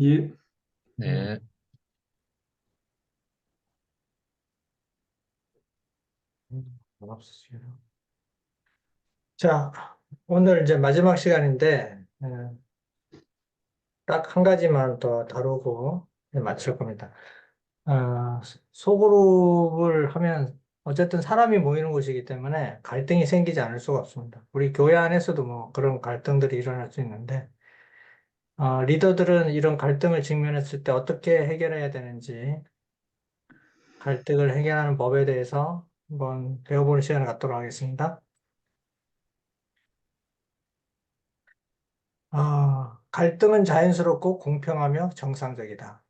예, 네. 없으시요. 자, 오늘 이제 마지막 시간인데, 딱 한 가지만 더 다루고 마칠 겁니다. 아, 소그룹을 하면 어쨌든 사람이 모이는 곳이기 때문에 갈등이 생기지 않을 수가 없습니다. 우리 교회 안에서도 뭐 그런 갈등들이 일어날 수 있는데, 리더들은 이런 갈등을 직면했을 때 어떻게 해결해야 되는지, 갈등을 해결하는 법에 대해서 한번 배워보는 시간을 갖도록 하겠습니다. 갈등은 자연스럽고 공평하며 정상적이다.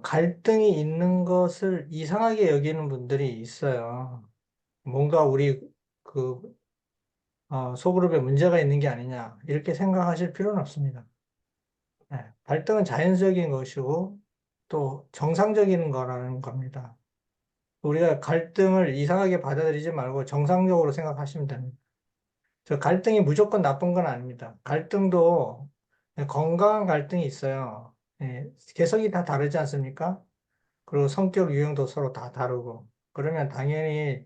갈등이 있는 것을 이상하게 여기는 분들이 있어요. 뭔가 우리 그 소그룹에 문제가 있는 게 아니냐 이렇게 생각하실 필요는 없습니다. 네, 갈등은 자연적인 것이고 또 정상적인 거라는 겁니다. 우리가 갈등을 이상하게 받아들이지 말고 정상적으로 생각하시면 됩니다. 저 갈등이 무조건 나쁜 건 아닙니다. 갈등도 건강한 갈등이 있어요. 예, 개성이 다 다르지 않습니까? 그리고 성격 유형도 서로 다 다르고. 그러면 당연히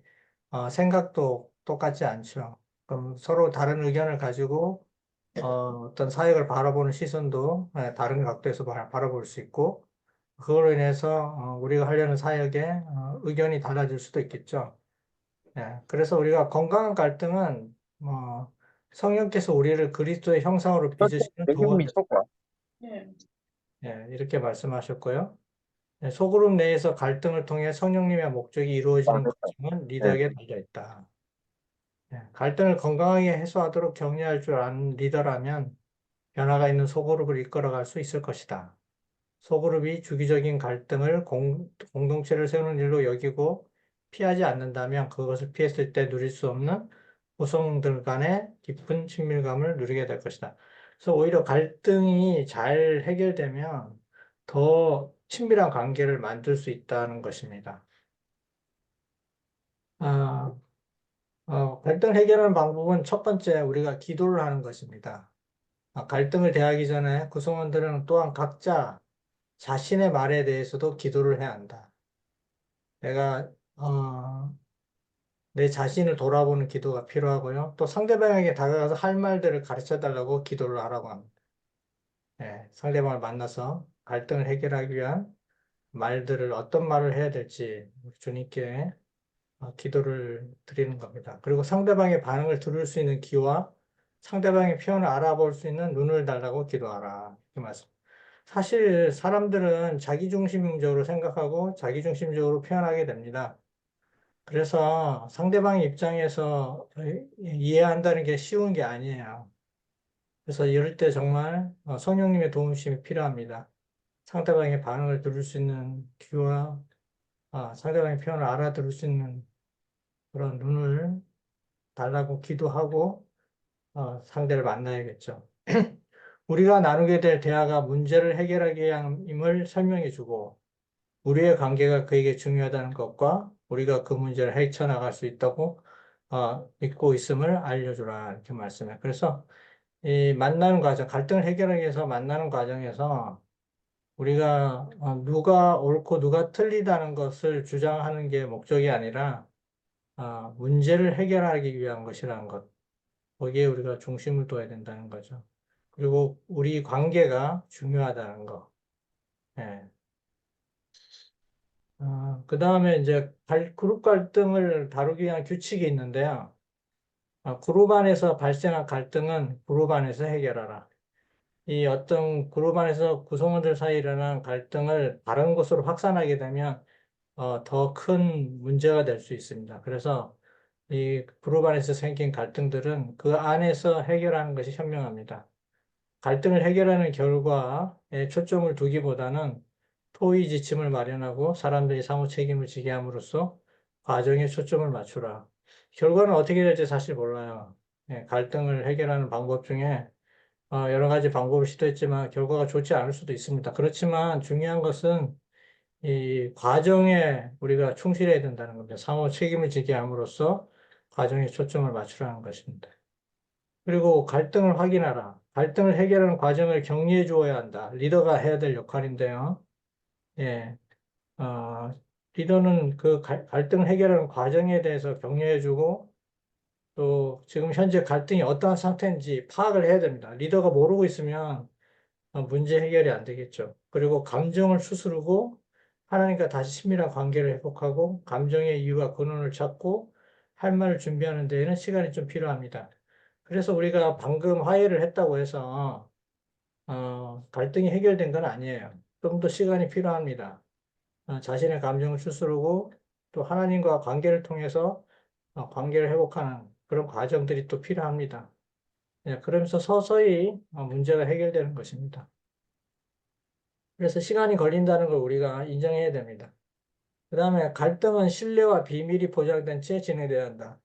생각도 똑같지 않죠. 그럼 서로 다른 의견을 가지고 어떤 사역을 바라보는 시선도 다른 각도에서 바라볼 수 있고, 그걸로 인해서 우리가 하려는 사역에 의견이 달라질 수도 있겠죠. 그래서 우리가 건강한 갈등은 성령께서 우리를 그리스도의 형상으로 빚으시는 두 배경음이 좋고. 이렇게 말씀하셨고요. 소그룹 내에서 갈등을 통해 성령님의 목적이 아, 이루어지는 됐다. 과정은 네. 리더에게 달려 있다. 갈등을 건강하게 해소하도록 격려할 줄 아는 리더라면 변화가 있는 소그룹을 이끌어갈 수 있을 것이다. 소그룹이 주기적인 갈등을 공동체를 세우는 일로 여기고 피하지 않는다면 그것을 피했을 때 누릴 수 없는 구성들 간의 깊은 친밀감을 누리게 될 것이다. 그래서 오히려 갈등이 잘 해결되면 더 친밀한 관계를 만들 수 있다는 것입니다. 아, 갈등을 해결하는 방법은 첫 번째 우리가 기도를 하는 것입니다. 갈등을 대하기 전에 구성원들은 또한 각자 자신의 말에 대해서도 기도를 해야 한다. 내가 내 자신을 돌아보는 기도가 필요하고요. 또 상대방에게 다가가서 할 말들을 가르쳐 달라고 기도를 하라고 합니다. 상대방을 만나서 갈등을 해결하기 위한 말들을 어떤 말을 해야 될지 주님께 기도를 드리는 겁니다. 그리고 상대방의 반응을 들을 수 있는 귀와 상대방의 표현을 알아볼 수 있는 눈을 달라고 기도하라. 이렇게 말씀. 사실 사람들은 자기중심적으로 생각하고 자기중심적으로 표현하게 됩니다. 그래서 상대방의 입장에서 이해한다는 게 쉬운 게 아니에요. 그래서 이럴 때 정말 성령님의 도움심이 필요합니다. 상대방의 반응을 들을 수 있는 귀와 상대방의 표현을 알아들을 수 있는 그런 눈을 달라고 기도하고 상대를 만나야겠죠. 우리가 나누게 될 대화가 문제를 해결하기 위함임을 설명해 주고 우리의 관계가 그에게 중요하다는 것과 우리가 그 문제를 헤쳐나갈 수 있다고 믿고 있음을 알려주라 이렇게 말씀해. 그래서 이 만나는 과정, 갈등을 해결하기 위해서 만나는 과정에서 우리가 누가 옳고 누가 틀리다는 것을 주장하는 게 목적이 아니라 문제를 해결하기 위한 것이라는 것. 거기에 우리가 중심을 둬야 된다는 거죠. 그리고 우리 관계가 중요하다는 거. 예. 그 다음에 이제 그룹 갈등을 다루기 위한 규칙이 있는데요. 그룹 안에서 발생한 갈등은 그룹 안에서 해결하라. 이 어떤 그룹 안에서 구성원들 사이에 일어난 갈등을 다른 곳으로 확산하게 되면 더 큰 문제가 될 수 있습니다. 그래서 이 그룹 안에서 생긴 갈등들은 그 안에서 해결하는 것이 현명합니다. 갈등을 해결하는 결과에 초점을 두기보다는 토의 지침을 마련하고 사람들이 상호 책임을 지게 함으로써 과정에 초점을 맞추라. 결과는 어떻게 될지 사실 몰라요. 갈등을 해결하는 방법 중에 여러 가지 방법을 시도했지만 결과가 좋지 않을 수도 있습니다. 그렇지만 중요한 것은 이 과정에 우리가 충실해야 된다는 겁니다. 상호 책임을 지게 함으로써 과정에 초점을 맞추라는 것입니다. 그리고 갈등을 확인하라. 갈등을 해결하는 과정을 격려해 주어야 한다. 리더가 해야 될 역할인데요. 예, 어, 리더는 그 갈등을 해결하는 과정에 대해서 격려해 주고 또 지금 현재 갈등이 어떠한 상태인지 파악을 해야 됩니다. 리더가 모르고 있으면 문제 해결이 안 되겠죠. 그리고 감정을 추스르고 하나님과 다시 친밀한 관계를 회복하고 감정의 이유와 근원을 찾고 할 말을 준비하는 데에는 시간이 좀 필요합니다. 그래서 우리가 방금 화해를 했다고 해서 갈등이 해결된 건 아니에요. 좀 더 시간이 필요합니다. 자신의 감정을 추스르고 또 하나님과 관계를 통해서 관계를 회복하는 그런 과정들이 또 필요합니다. 예, 그러면서 서서히 문제가 해결되는 것입니다. 그래서 시간이 걸린다는 걸 우리가 인정해야 됩니다. 그 다음에 갈등은 신뢰와 비밀이 보장된 채 진행돼야 한다.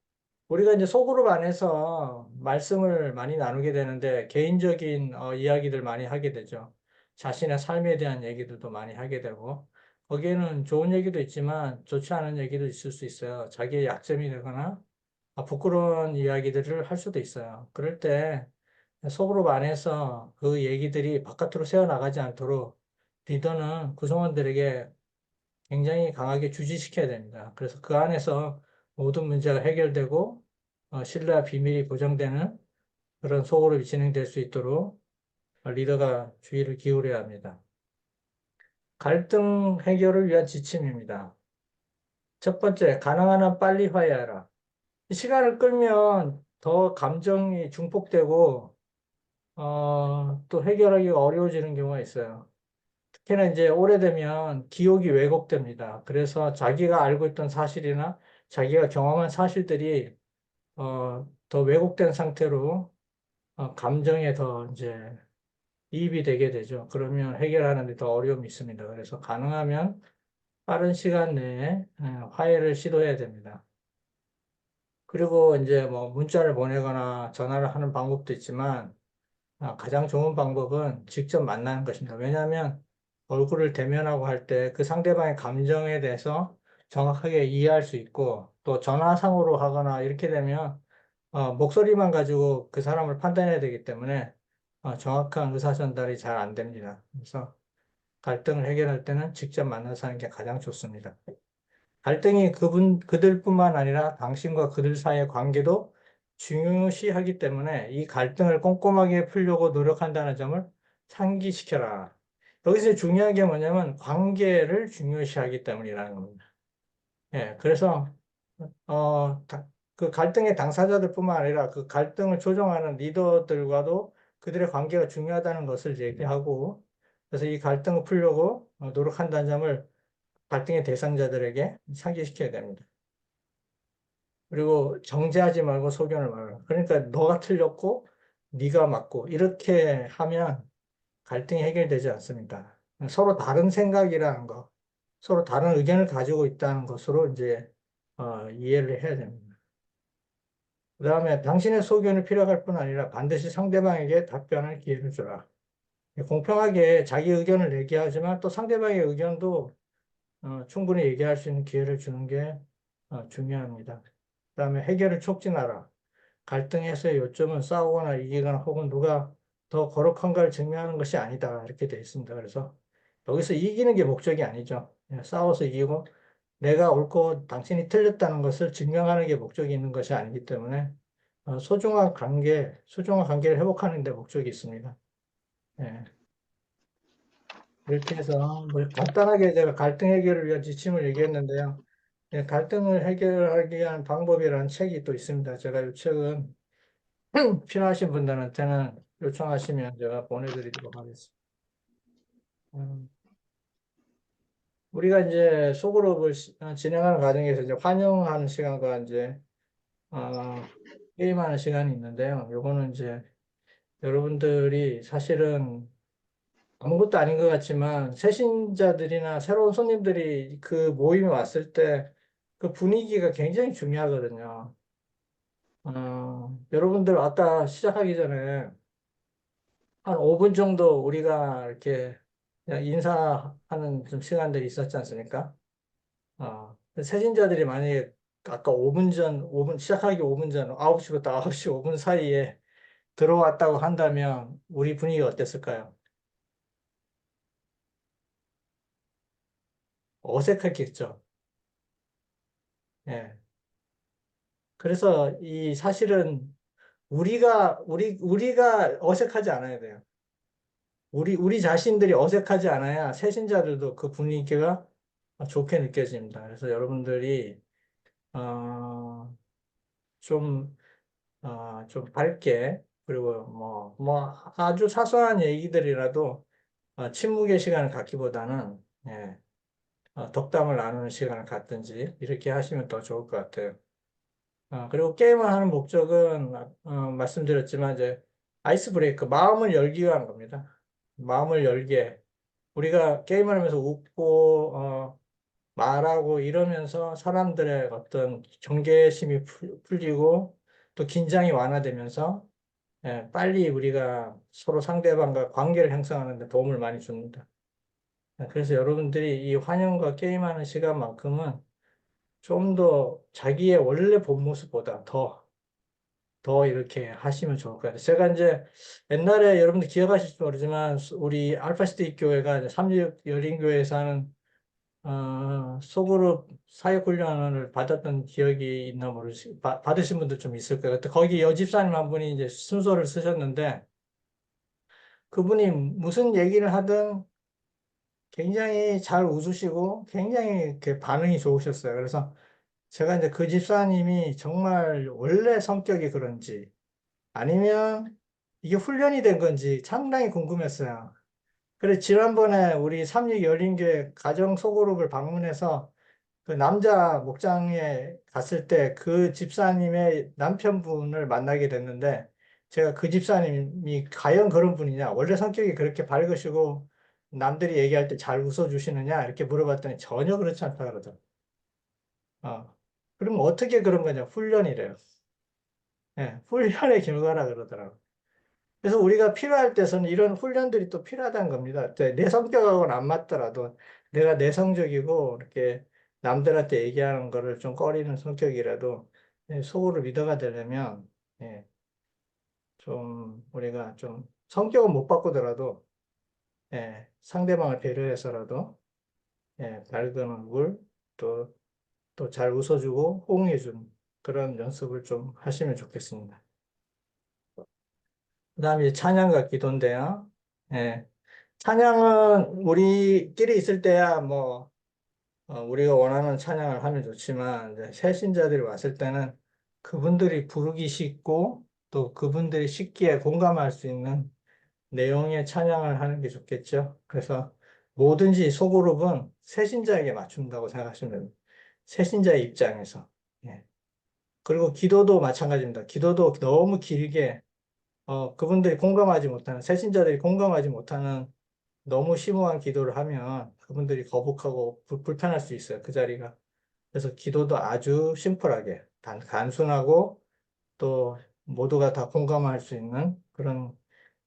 우리가 이제 소그룹 안에서 말씀을 많이 나누게 되는데 개인적인 이야기들 많이 하게 되죠. 자신의 삶에 대한 얘기들도 많이 하게 되고 거기에는 좋은 얘기도 있지만 좋지 않은 얘기도 있을 수 있어요. 자기의 약점이 되거나 부끄러운 이야기들을 할 수도 있어요. 그럴 때 소그룹 안에서 그 얘기들이 바깥으로 새어나가지 않도록 리더는 구성원들에게 굉장히 강하게 주지시켜야 됩니다. 그래서 그 안에서 모든 문제가 해결되고 신뢰와 비밀이 보장되는 그런 소그룹이 진행될 수 있도록 리더가 주의를 기울여야 합니다. 갈등 해결을 위한 지침입니다. 첫 번째, 가능한 한 빨리 화해하라. 시간을 끌면 더 감정이 중폭되고 또 해결하기가 어려워지는 경우가 있어요. 특히나 이제 오래되면 기억이 왜곡됩니다. 그래서 자기가 알고 있던 사실이나 자기가 경험한 사실들이 더 왜곡된 상태로 감정에 더 이제 이입이 되게 되죠. 그러면 해결하는 데 더 어려움이 있습니다. 그래서 가능하면 빠른 시간 내에 화해를 시도해야 됩니다. 그리고 이제 뭐 문자를 보내거나 전화를 하는 방법도 있지만 가장 좋은 방법은 직접 만나는 것입니다. 왜냐하면 얼굴을 대면하고 할 때 그 상대방의 감정에 대해서 정확하게 이해할 수 있고 또 전화상으로 하거나 이렇게 되면 목소리만 가지고 그 사람을 판단해야 되기 때문에 정확한 의사 전달이 잘 안 됩니다. 그래서 갈등을 해결할 때는 직접 만나서 하는 게 가장 좋습니다. 갈등이 그들뿐만 아니라 당신과 그들 사이의 관계도 중요시하기 때문에 이 갈등을 꼼꼼하게 풀려고 노력한다는 점을 상기시켜라. 여기서 중요한 게 뭐냐면 관계를 중요시하기 때문이라는 겁니다. 예, 그래서 그 갈등의 당사자들뿐만 아니라 그 갈등을 조정하는 리더들과도 그들의 관계가 중요하다는 것을 얘기하고 그래서 이 갈등을 풀려고 노력한다는 점을 갈등의 대상자들에게 상기시켜야 됩니다. 그리고 정죄하지 말고 소견을 말하라. 그러니까 너가 틀렸고 네가 맞고 이렇게 하면 갈등이 해결되지 않습니다. 서로 다른 생각이라는 거, 서로 다른 의견을 가지고 있다는 것으로 이제 이해를 해야 됩니다. 그다음에 당신의 소견을 필요할 뿐 아니라 반드시 상대방에게 답변할 기회를 주라. 공평하게 자기 의견을 얘기하지만 또 상대방의 의견도 충분히 얘기할 수 있는 기회를 주는 게 중요합니다. 그다음에 해결을 촉진하라. 갈등 해소의 요점은 싸우거나 이기거나 혹은 누가 더 거룩한가를 증명하는 것이 아니다. 이렇게 되어 있습니다. 그래서 여기서 이기는 게 목적이 아니죠. 싸워서 이기고 내가 옳고 당신이 틀렸다는 것을 증명하는 게 목적이 있는 것이 아니기 때문에 소중한 관계를 회복하는 데 목적이 있습니다. 예. 이렇게 해서 뭐 간단하게 제가 갈등 해결을 위한 지침을 얘기했는데요. 예, 갈등을 해결하기 위한 방법이라는 책이 또 있습니다. 제가 이 책은 필요하신 분들한테는 요청하시면 제가 보내드리도록 하겠습니다. 음, 우리가 이제 소그룹을 진행하는 과정에서 이제 환영하는 시간과 이제 어, 게임하는 시간이 있는데요. 요거는 이제 여러분들이 사실은 아무것도 아닌 것 같지만 새신자들이나 새로운 손님들이 그 모임에 왔을 때 그 분위기가 굉장히 중요하거든요. 여러분들 아까 시작하기 전에 한 5분 정도 우리가 이렇게 그냥 인사하는 좀 시간들이 있었지 않습니까? 새신자들이 만약에 아까 5분 전, 5분, 시작하기 5분 전, 9시부터 9시 5분 사이에 들어왔다고 한다면 우리 분위기가 어땠을까요? 어색했겠죠. 예. 그래서 이 사실은 우리가 어색하지 않아야 돼요. 우리 자신들이 어색하지 않아야 새신자들도 그 분위기가 좋게 느껴집니다. 그래서 여러분들이, 어, 좀, 좀 밝게, 그리고 아주 사소한 얘기들이라도, 침묵의 시간을 갖기보다는, 예, 덕담을 나누는 시간을 갖든지, 이렇게 하시면 더 좋을 것 같아요. 그리고 게임을 하는 목적은, 말씀드렸지만, 이제, 아이스 브레이크, 마음을 열기 위한 겁니다. 마음을 열게. 우리가 게임을 하면서 웃고, 말하고 이러면서 사람들의 어떤 경계심이 풀리고, 또 긴장이 완화되면서, 예, 빨리 우리가 서로 상대방과 관계를 형성하는 데 도움을 많이 줍니다. 그래서 여러분들이 이 환영과 게임하는 시간만큼은 좀 더 자기의 원래 본 모습보다 더 이렇게 하시면 좋을 것 같아요. 제가 이제 옛날에 여러분들 기억하실지 모르지만 우리 알파시티 교회가 삼육 열린교회에서 하는 소그룹 사역훈련을 받았던 기억이 있나 모르시, 받으신 분들 좀 있을 거예요. 거기 여집사님 한 분이 이제 순서를 쓰셨는데 그분이 무슨 얘기를 하든 굉장히 잘 웃으시고 굉장히 이렇게 반응이 좋으셨어요. 그래서 제가 이제 그 집사님이 정말 원래 성격이 그런지 아니면 이게 훈련이 된 건지 상당히 궁금했어요. 그래, 지난번에 우리 삼육 열린교회 가정 소그룹을 방문해서 그 남자 목장에 갔을 때 그 집사님의 남편분을 만나게 됐는데 제가 그 집사님이 과연 그런 분이냐, 원래 성격이 그렇게 밝으시고 남들이 얘기할 때 잘 웃어주시느냐 이렇게 물어봤더니 전혀 그렇지 않다 그러더라고요. 그럼 어떻게 그런 거냐? 훈련이래요. 예, 훈련의 결과라 그러더라고요. 그래서 우리가 필요할 때서는 이런 훈련들이 또 필요하다는 겁니다. 내 성격하고는 안 맞더라도 내가 내성적이고 이렇게 남들한테 얘기하는 거를 좀 꺼리는 성격이라도 속으로 리더가 되려면 예, 좀 우리가 좀 성격은 못 바꾸더라도 상대방을 배려해서라도 밝은 얼굴 또 잘 웃어주고 호응해주는 그런 연습을 좀 하시면 좋겠습니다. 그다음에 찬양과 기도인데요. 예. 찬양은 우리끼리 있을 때야 우리가 원하는 찬양을 하면 좋지만 이제 새 신자들이 왔을 때는 그분들이 부르기 쉽고 또 그분들이 쉽게 공감할 수 있는 내용의 찬양을 하는 게 좋겠죠. 그래서 뭐든지 소그룹은 새 신자에게 맞춘다고 생각하시면 됩니다. 새 신자의 입장에서. 예. 그리고 기도도 마찬가지입니다. 기도도 너무 길게 그분들이 공감하지 못하는 새 신자들이 공감하지 못하는 너무 심오한 기도를 하면 그분들이 거북하고 불편할 수 있어요. 그 자리가. 그래서 기도도 아주 심플하게, 단순하고 또 모두가 다 공감할 수 있는 그런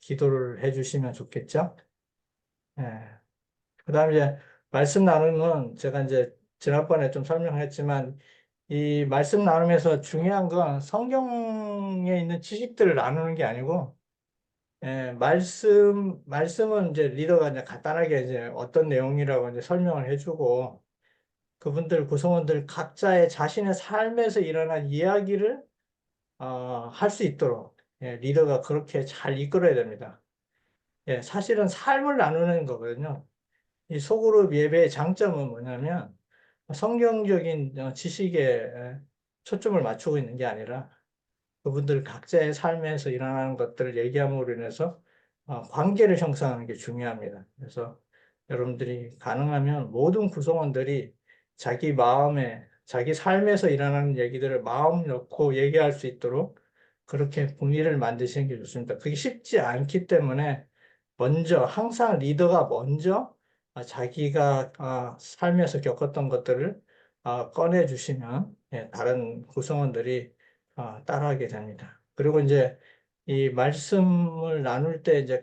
기도를 해주시면 좋겠죠. 예. 그 다음에 이제 말씀 나누면 제가 이제 지난번에 좀 설명했지만 이 말씀 나눔에서 중요한 건 성경에 있는 지식들을 나누는 게 아니고 말씀은 이제 리더가 이제 간단하게 이제 어떤 내용이라고 이제 설명을 해주고 그분들 구성원들 각자의 자신의 삶에서 일어난 이야기를 할 수 있도록 리더가 그렇게 잘 이끌어야 됩니다. 사실은 삶을 나누는 거거든요. 이 소그룹 예배의 장점은 뭐냐면 성경적인 지식에 초점을 맞추고 있는 게 아니라 그분들 각자의 삶에서 일어나는 것들을 얘기함으로 인해서 관계를 형성하는 게 중요합니다. 그래서 여러분들이 가능하면 모든 구성원들이 자기 마음에, 자기 삶에서 일어나는 얘기들을 마음 놓고 얘기할 수 있도록 그렇게 분위기를 만드시는 게 좋습니다. 그게 쉽지 않기 때문에 항상 리더가 먼저 자기가 삶에서 겪었던 것들을 꺼내주시면 다른 구성원들이 따라하게 됩니다. 그리고 이제 이 말씀을 나눌 때 이제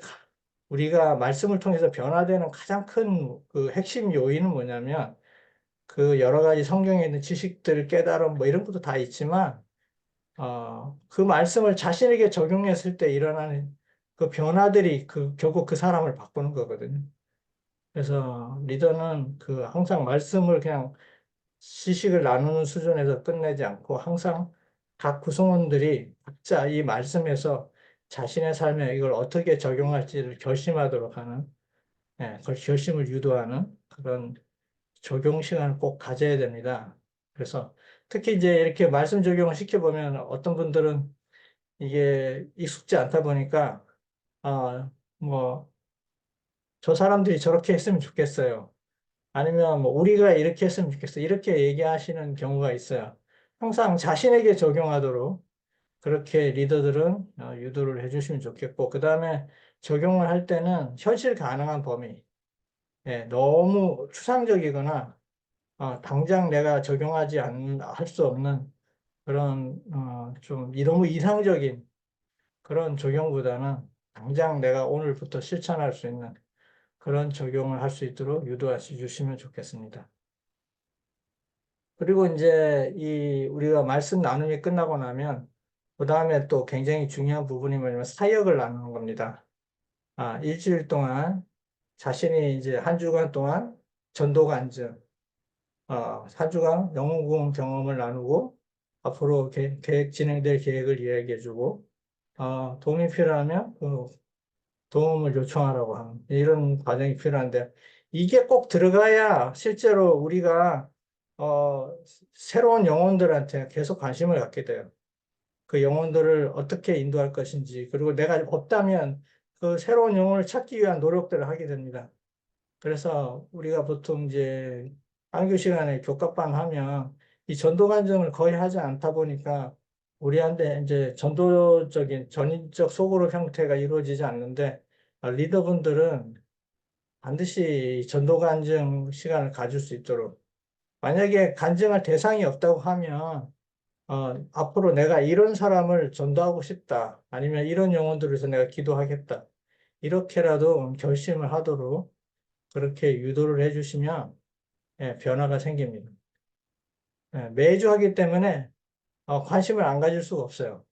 우리가 말씀을 통해서 변화되는 가장 큰 그 핵심 요인은 뭐냐면 그 여러 가지 성경에 있는 지식들을 깨달음 뭐 이런 것도 다 있지만 그 말씀을 자신에게 적용했을 때 일어나는 그 변화들이 결국 그 사람을 바꾸는 거거든요. 그래서 리더는 항상 말씀을 그냥 지식을 나누는 수준에서 끝내지 않고 항상 각 구성원들이 각자 이 말씀에서 자신의 삶에 이걸 어떻게 적용할지를 결심하도록 하는, 그걸 결심을 유도하는 그런 적용 시간을 꼭 가져야 됩니다. 그래서 특히 이제 이렇게 말씀 적용을 시켜보면 어떤 분들은 이게 익숙지 않다 보니까, 뭐, 저 사람들이 저렇게 했으면 좋겠어요. 아니면 뭐 우리가 이렇게 했으면 좋겠어. 이렇게 얘기하시는 경우가 있어요. 항상 자신에게 적용하도록 그렇게 리더들은 유도를 해주시면 좋겠고, 그 다음에 적용을 할 때는 현실 가능한 범위, 너무 추상적이거나 당장 내가 적용하지 할 수 없는 그런 좀 너무 이상적인 그런 적용보다는 당장 내가 오늘부터 실천할 수 있는 그런 적용을 할 수 있도록 유도해 주시면 좋겠습니다. 그리고 이제 우리가 말씀 나눔이 끝나고 나면 그 다음에 또 굉장히 중요한 부분이 뭐냐면 사역을 나누는 겁니다. 일주일 동안 자신이 이제 한 주간 동안 전도 간증, 한 주간 영웅 경험을 나누고 앞으로 진행될 계획을 이야기해주고 도움이 필요하면 그 도움을 요청하라고 하는 이런 과정이 필요한데 이게 꼭 들어가야 실제로 우리가 어, 새로운 영혼들한테 계속 관심을 갖게 돼요. 그 영혼들을 어떻게 인도할 것인지 그리고 내가 없다면 그 새로운 영혼을 찾기 위한 노력들을 하게 됩니다. 그래서 우리가 보통 이제 한교 시간에 교과반 하면 이 전도 간증을 거의 하지 않다 보니까 우리한테 이제 전도적인 전인적 소그룹 형태가 이루어지지 않는데 리더분들은 반드시 전도 간증 시간을 가질 수 있도록 만약에 간증할 대상이 없다고 하면 앞으로 내가 이런 사람을 전도하고 싶다 아니면 이런 영혼들을 위해서 내가 기도하겠다 이렇게라도 결심을 하도록 그렇게 유도를 해주시면 변화가 생깁니다. 매주 하기 때문에 관심을 안 가질 수가 없어요.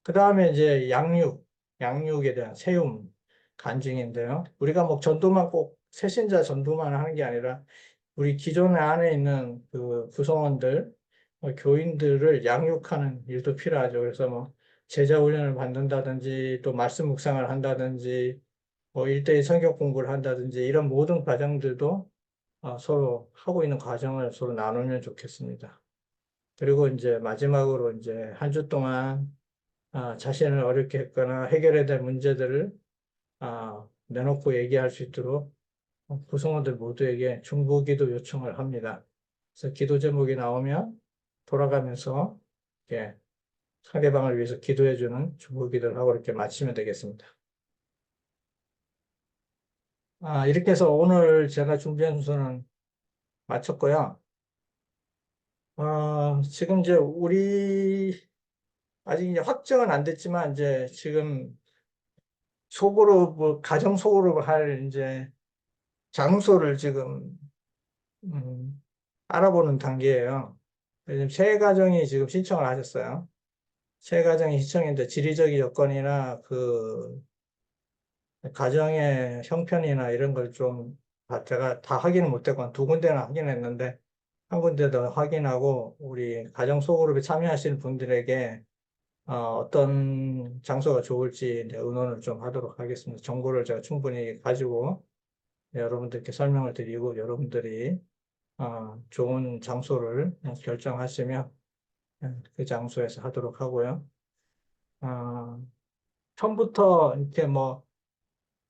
그 다음에 이제 양육에 대한 세움, 간증인데요. 우리가 뭐 전도만 꼭 새신자 전도만 하는 게 아니라 우리 기존 안에 있는 그 구성원들, 교인들을 양육하는 일도 필요하죠. 그래서 뭐 제자 훈련을 받는다든지 또 말씀 묵상을 한다든지 뭐 일대일 성경 공부를 한다든지 이런 모든 과정들도 서로 하고 있는 과정을 서로 나누면 좋겠습니다. 그리고 이제 마지막으로 이제 한 주 동안 자신을 어렵게 했거나 해결해야 될 문제들을 내놓고 얘기할 수 있도록 구성원들 모두에게 중보기도 요청을 합니다. 그래서 기도 제목이 나오면 돌아가면서 이렇게 상대방을 위해서 기도해주는 중보기도를 하고 이렇게 마치면 되겠습니다. 이렇게 해서 오늘 제가 준비한 순서는 마쳤고요. 지금 이제 아직 이제 확정은 안 됐지만, 이제 지금 가정 속으로 할 이제 장소를 지금, 음, 알아보는 단계예요. 지금 세 가정이 지금 신청을 하셨어요. 세 가정이 신청했는데 지리적 여건이나 그 가정의 형편이나 이런 걸 좀 제가 다 확인을 못했고 두 군데나 확인했는데 한 군데 더 확인하고 우리 가정 소그룹에 참여하시는 분들에게 어떤 장소가 좋을지 이제 의논을 좀 하도록 하겠습니다. 정보를 제가 충분히 가지고 여러분들께 설명을 드리고 여러분들이 좋은 장소를 결정하시면 그 장소에서 하도록 하고요. 어, 처음부터 이렇게 뭐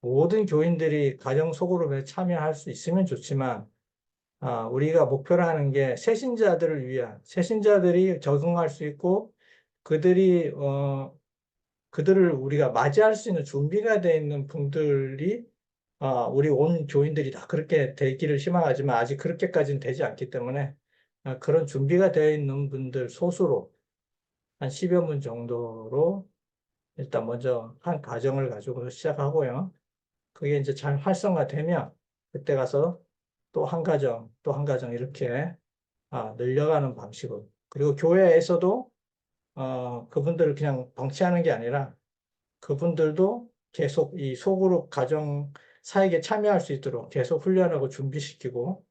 모든 교인들이 가정 소그룹에 참여할 수 있으면 좋지만 우리가 목표로 하는 게 새신자들을 위한 새신자들이 적응할 수 있고 그들이 그들을 우리가 맞이할 수 있는 준비가 되어 있는 분들이 우리 온 교인들이 다 그렇게 되기를 희망하지만 아직 그렇게까지는 되지 않기 때문에 그런 준비가 되어 있는 분들 소수로 한 10여 분 정도로 일단 먼저 한 가정을 가지고 시작하고요. 그게 이제 잘 활성화되면 그때 가서 또 한 가정, 또 한 가정 이렇게 늘려가는 방식으로. 그리고 교회에서도 그분들을 그냥 방치하는 게 아니라 그분들도 계속 이 소그룹 가정 사역에 참여할 수 있도록 계속 훈련하고 준비시키고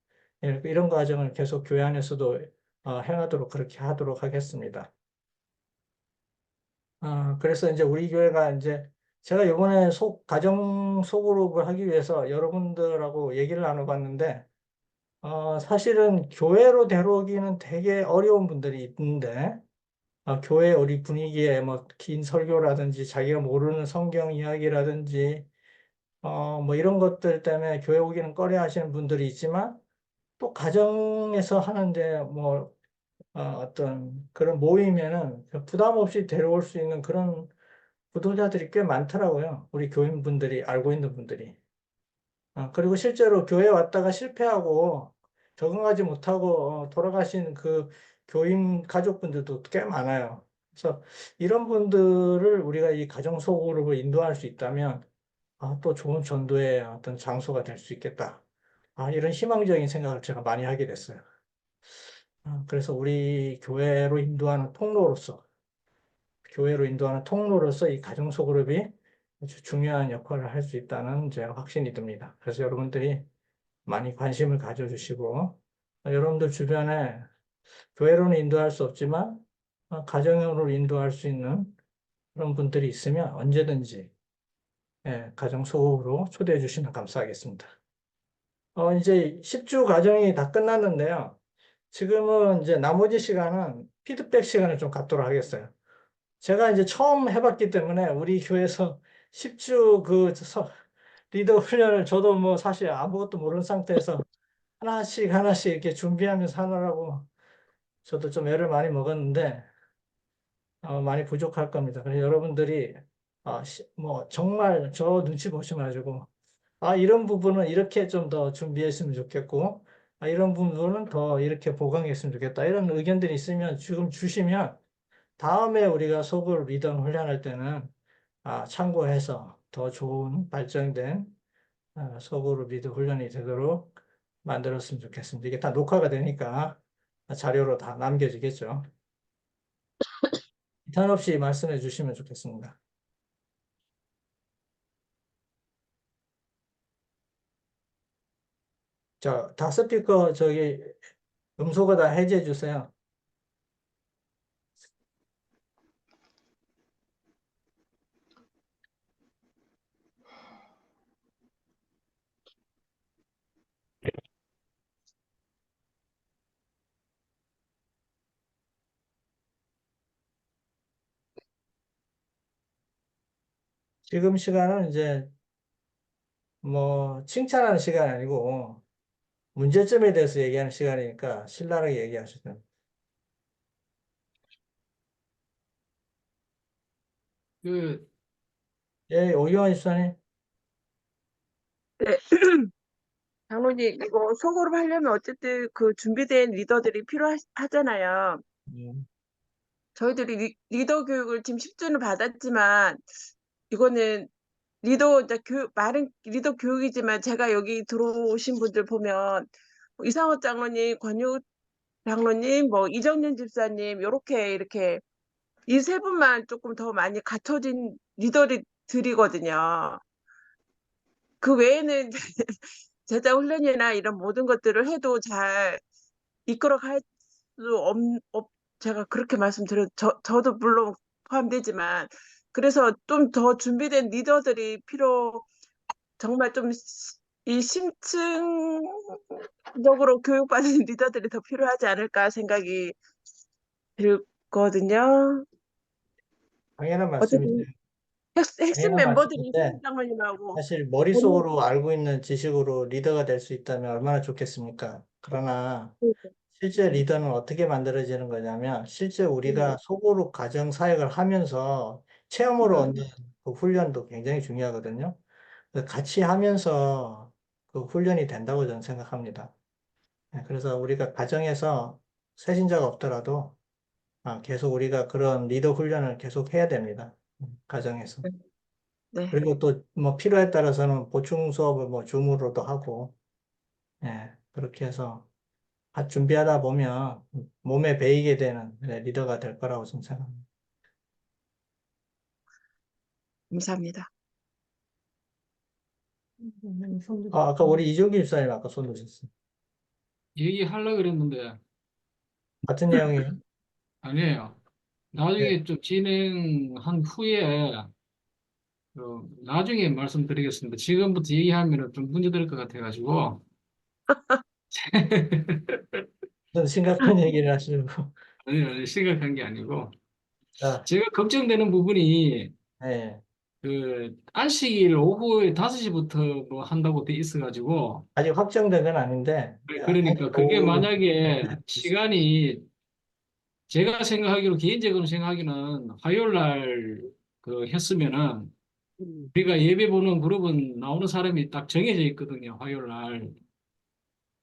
이런 과정을 계속 교회 안에서도 행하도록 그렇게 하도록 하겠습니다. 그래서 이제 우리 교회가 이제 제가 이번에 가정 소그룹을 하기 위해서 여러분들하고 얘기를 나눠봤는데 사실은 교회로 데려오기는 되게 어려운 분들이 있는데 교회 우리 분위기에 뭐 긴 설교라든지 자기가 모르는 성경 이야기라든지 뭐 이런 것들 때문에 교회 오기는 꺼려 하시는 분들이 있지만 또 가정에서 하는데 뭐 어떤 그런 모임에는 부담 없이 데려올 수 있는 그런 부도자들이 꽤 많더라고요. 우리 교인분들이 알고 있는 분들이. 그리고 실제로 교회 왔다가 실패하고 적응하지 못하고 돌아가신 그 교인 가족분들도 꽤 많아요. 그래서 이런 분들을 우리가 이 가정 소그룹을 인도할 수 있다면 또 좋은 전도의 어떤 장소가 될 수 있겠다. 이런 희망적인 생각을 제가 많이 하게 됐어요. 그래서 우리 교회로 인도하는 통로로서 이 가정 소그룹이 아주 중요한 역할을 할 수 있다는 제 확신이 듭니다. 그래서 여러분들이 많이 관심을 가져주시고, 여러분들 주변에 교회로는 인도할 수 없지만, 가정으로 인도할 수 있는 그런 분들이 있으면 언제든지, 가정 소그룹으로 초대해 주시면 감사하겠습니다. 이제 10주 과정이 다 끝났는데요. 지금은 이제 나머지 시간은 피드백 시간을 좀 갖도록 하겠어요. 제가 이제 처음 해봤기 때문에 우리 교회에서 10주 리더 훈련을 저도 뭐 사실 아무것도 모르는 상태에서 하나씩 하나씩 이렇게 준비하면서 하느라고 저도 좀 애를 많이 먹었는데 많이 부족할 겁니다. 그래서 여러분들이 뭐 정말 저 눈치 보셔가지고 이런 부분은 이렇게 좀 더 준비했으면 좋겠고 이런 부분은 더 이렇게 보강했으면 좋겠다. 이런 의견들이 있으면 지금 주시면 다음에 우리가 속을 리더 훈련할 때는 참고해서 더 좋은 발전된 속으로 리더 훈련이 되도록 만들었으면 좋겠습니다. 이게 다 녹화가 되니까 자료로 다 남겨지겠죠. 이탄 없이 말씀해 주시면 좋겠습니다. 자, 다 스피커 음소거 다 해제해 주세요. 지금 시간은 이제 뭐 칭찬하는 시간이 아니고 문제점에 대해서 얘기하는 시간이니까 신랄하게 얘기하시죠. 그, 오경환 집사님. 네, 장로님, 이거 소그룹 하려면 어쨌든 그 준비된 리더들이 필요하잖아요. 음, 저희들이 리더 교육을 지금 10주는 받았지만, 이거는 이제 말은 리더 교육이지만, 제가 여기 들어오신 분들 보면, 뭐 이상호 장로님, 권유 장로님, 뭐 이정년 집사님, 이렇게 이 세 분만 조금 더 많이 갖춰진 리더들이거든요. 그 외에는 제자 훈련이나 이런 모든 것들을 해도 잘 이끌어 갈 수 제가 그렇게 말씀드려, 저도 물론 포함되지만, 그래서 좀 더 준비된 리더들이 정말 좀 이 심층적으로 교육받은 리더들이 더 필요하지 않을까 생각이 들거든요. 당연한 말씀이죠. 어쨌든 핵심 당연한 멤버들이 말씀인데 이승훈 장관님하고 사실 권유, 머릿속으로 알고 있는 지식으로 리더가 될 수 있다면 얼마나 좋겠습니까? 그러나 실제 리더는 어떻게 만들어지는 거냐면 실제 우리가 속으로 가정 사역을 하면서 체험으로 얻는 그 훈련도 굉장히 중요하거든요. 그래서 같이 하면서 그 훈련이 된다고 저는 생각합니다. 그래서 우리가 가정에서 새신자가 없더라도 계속 우리가 그런 리더 훈련을 계속 해야 됩니다. 가정에서. 네, 그리고 또 뭐 필요에 따라서는 보충 수업을 뭐 줌으로도 하고, 그렇게 해서 준비하다 보면 몸에 배이게 되는 리더가 될 거라고 저는 생각합니다. 감사합니다. 아까 우리 이종기 집사님 아까 손 드셨어요. 얘기하려고 그랬는데 같은 내용이에요. 아니에요. 네. 나중에 좀 진행한 후에 나중에 말씀드리겠습니다. 지금부터 얘기하면 좀 문제될 것 같아가지고 무슨 심각한 얘기를 하시려고. 아니, 심각한 게 아니고 자, 제가 걱정되는 부분이 네. 안식일 오후에 5시부터 뭐 한다고 돼 있어가지고 아직 확정된 건 아닌데, 그러니까 그게 오후, 만약에 있어요. 시간이 제가 생각하기로 개인적으로 생각하기는 화요일 날그 했으면은 음, 우리가 예배 보는 그룹은 나오는 사람이 딱 정해져 있거든요. 화요일 날.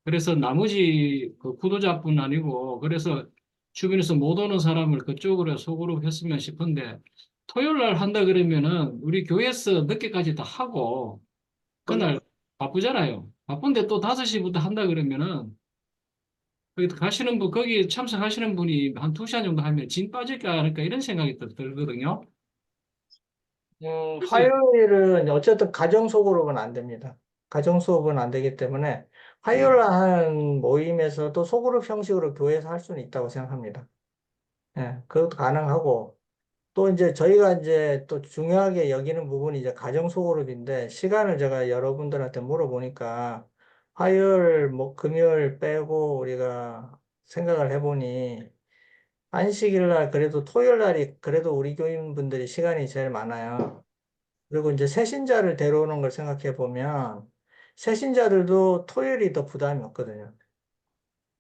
그래서 나머지 그 구도자뿐 아니고 그래서 주변에서 못 오는 사람을 그쪽으로 소그룹 했으면 싶은데 토요일 날 한다 그러면은 우리 교회에서 늦게까지 다 하고 그날 바쁘잖아요. 바쁜데 또 5시부터 한다 그러면은 거기 가시는 분 거기 참석하시는 분이 한 2시간 정도 하면 진 빠질까 않을까 이런 생각이 들거든요. 그래서 화요일은 어쨌든 가정 수업으로는 안 됩니다. 가정 수업은 안 되기 때문에 화요일 음, 날 하는 모임에서도 소그룹 형식으로 교회에서 할 수는 있다고 생각합니다. 예, 그것도 가능하고 또 이제 저희가 이제 또 중요하게 여기는 부분이 이제 가정 소그룹인데 시간을 제가 여러분들한테 물어보니까 화요일, 뭐 금요일 빼고 우리가 생각을 해보니 안식일 날 그래도 토요일 날이 그래도 우리 교인분들이 시간이 제일 많아요. 그리고 이제 새신자를 데려오는 걸 생각해 보면 새신자들도 토요일이 더 부담이 없거든요.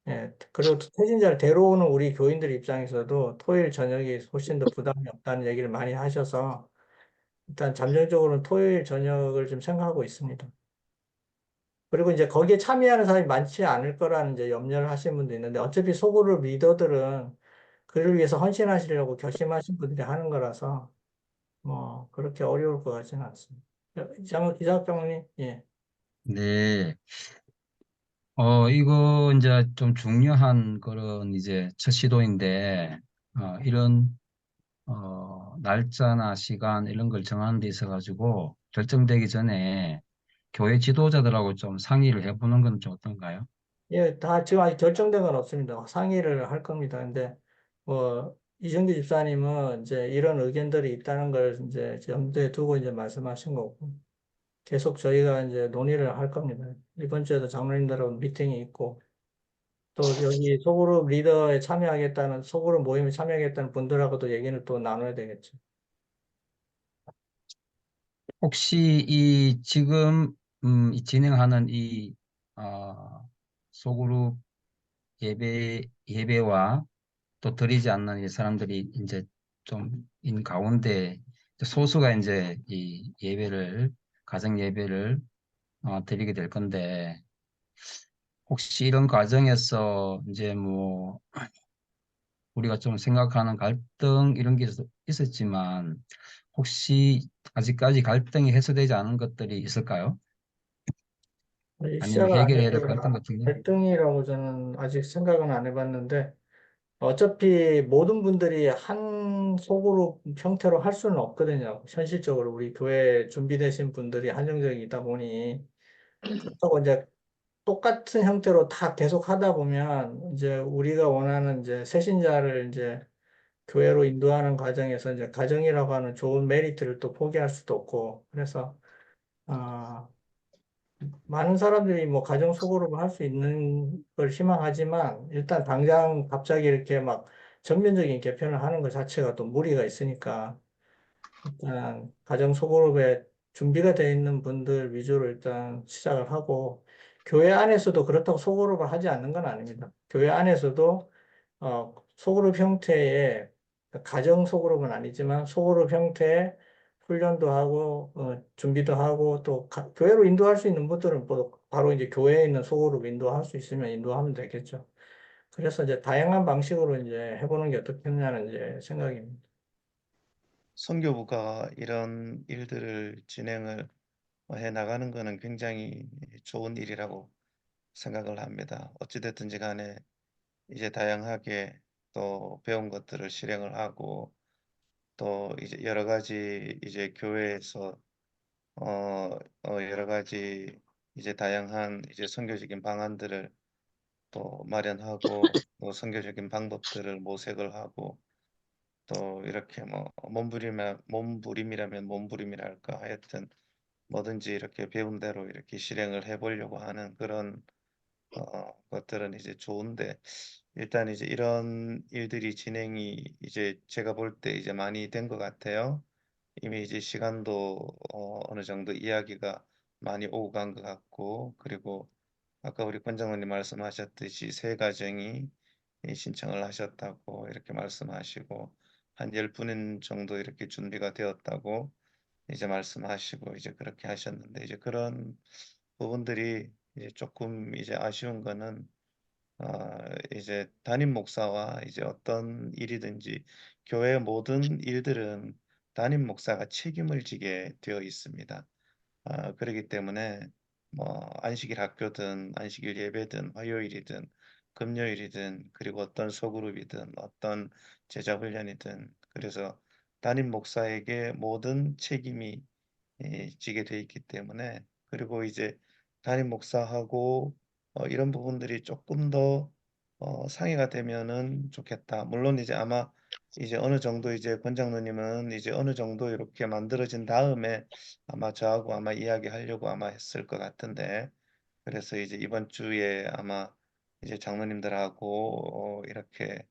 예, 그리고 새신자를 데려오는 우리 교인들 입장에서도 토요일 저녁이 훨씬 더 부담이 없다는 얘기를 많이 하셔서 일단 잠정적으로는 토요일 저녁을 좀 생각하고 있습니다. 그리고 이제 거기에 참여하는 사람이 많지 않을 거라는 이제 염려를 하시는 분도 있는데 어차피 소그룹 리더들은 그를 위해서 헌신하시려고 결심하신 분들이 하는 거라서 뭐 그렇게 어려울 것 같지는 않습니다. 이장병님, 예. 네. 이거 이제 좀 중요한 그런 이제 첫 시도인데, 이런, 날짜나 시간 이런 걸 정하는 데 있어가지고 결정되기 전에 교회 지도자들하고 좀 상의를 해보는 건 좀 어떤가요? 예, 다 지금 아직 결정된 건 없습니다. 상의를 할 겁니다. 근데 뭐 이정규 집사님은 이제 이런 의견들이 있다는 걸 이제 염두에 두고 이제 말씀하신 거고 계속 저희가 이제 논의를 할 겁니다. 이번 주에도 장로님들하고 미팅이 있고 또 여기 소그룹 리더에 참여하겠다는 소그룹 모임에 참여하겠다는 분들하고도 얘기를 또 나눠야 되겠죠. 혹시 이 지금 이 진행하는 이 소그룹 예배와 또 드리지 않는 이 사람들이 이제 좀 인 가운데 소수가 이제 이 예배를 가정 예배를 드리게 될 건데 혹시 이런 과정에서 이제 뭐 우리가 좀 생각하는 갈등 이런 게 있었지만 혹시 아직까지 갈등이 해소되지 않은 것들이 있을까요? 아니면 시작을 안 해결해야 될 갈등 했으니까 같은 게? 갈등이라고 저는 아직 생각은 안 해봤는데 어차피 모든 분들이 한 소그룹 형태로 할 수는 없거든요. 현실적으로 우리 교회 준비되신 분들이 한정적이다 보니 그렇다고 이제 똑같은 형태로 다 계속 하다 보면 이제 우리가 원하는 이제 새신자를 이제 교회로 인도하는 과정에서 이제 가정이라고 하는 좋은 메리트를 또 포기할 수도 없고 그래서 아 많은 사람들이 뭐 가정 속으로 할 수 있는 걸 희망하지만 일단 당장 갑자기 이렇게 막 전면적인 개편을 하는 것 자체가 또 무리가 있으니까 일단 가정 소그룹에 준비가 되어 있는 분들 위주로 일단 시작을 하고 교회 안에서도 그렇다고 소그룹을 하지 않는 건 아닙니다. 교회 안에서도 소그룹 형태의 가정 소그룹은 아니지만 소그룹 형태의 훈련도 하고 준비도 하고 또 교회로 인도할 수 있는 분들은 바로 이제 교회에 있는 소그룹 인도할 수 있으면 인도하면 되겠죠. 그래서 이제 다양한 방식으로 이제 해보는 게 어떻겠냐는 이제 생각입니다. 선교부가 이런 일들을 진행을 해 나가는 것은 굉장히 좋은 일이라고 생각을 합니다. 어찌됐든지 간에 이제 다양하게 또 배운 것들을 실행을 하고 또 이제 여러 가지 이제 교회에서 여러 가지 이제 다양한 이제 선교적인 방안들을 또 마련하고 또 선교적인 방법들을 모색을 하고 또 이렇게 뭐 몸부림이라면 몸부림이랄까 하여튼 뭐든지 이렇게 배운 대로 이렇게 실행을 해 보려고 하는 그런 것들은 이제 좋은데 일단 이제 이런 일들이 진행이 이제 제가 볼 때 이제 많이 된 것 같아요. 이미 이제 시간도 어느 정도 이야기가 많이 오고 간 것 같고 그리고 아까 우리 권장로님 말씀하셨듯이 세 가정이 이 신청을 하셨다고 이렇게 말씀하시고 한 10분 정도 이렇게 준비가 되었다고 이제 말씀하시고 이제 그렇게 하셨는데 이제 그런 부분들이 이제 조금 이제 아쉬운 거는 이제 담임 목사와 이제 어떤 일이든지 교회 모든 일들은 담임 목사가 책임을 지게 되어 있습니다. 그렇기 때문에 뭐 안식일 학교든 안식일 예배든 화요일이든 금요일이든 그리고 어떤 소그룹이든 어떤 제자 훈련이든 그래서 담임 목사에게 모든 책임이 지게 돼 있기 때문에 그리고 이제 담임 목사하고 이런 부분들이 조금 더 상의가 되면은 좋겠다. 물론 이제 아마 이제 어느 정도 이제 권장로님은 이제 어느 정도 이렇게 만들어진 다음에 아마 저하고 아마 이야기하려고 아마 했을 것 같은데 그래서 이제 이번 주에 아마 이제 장로님들하고 이렇게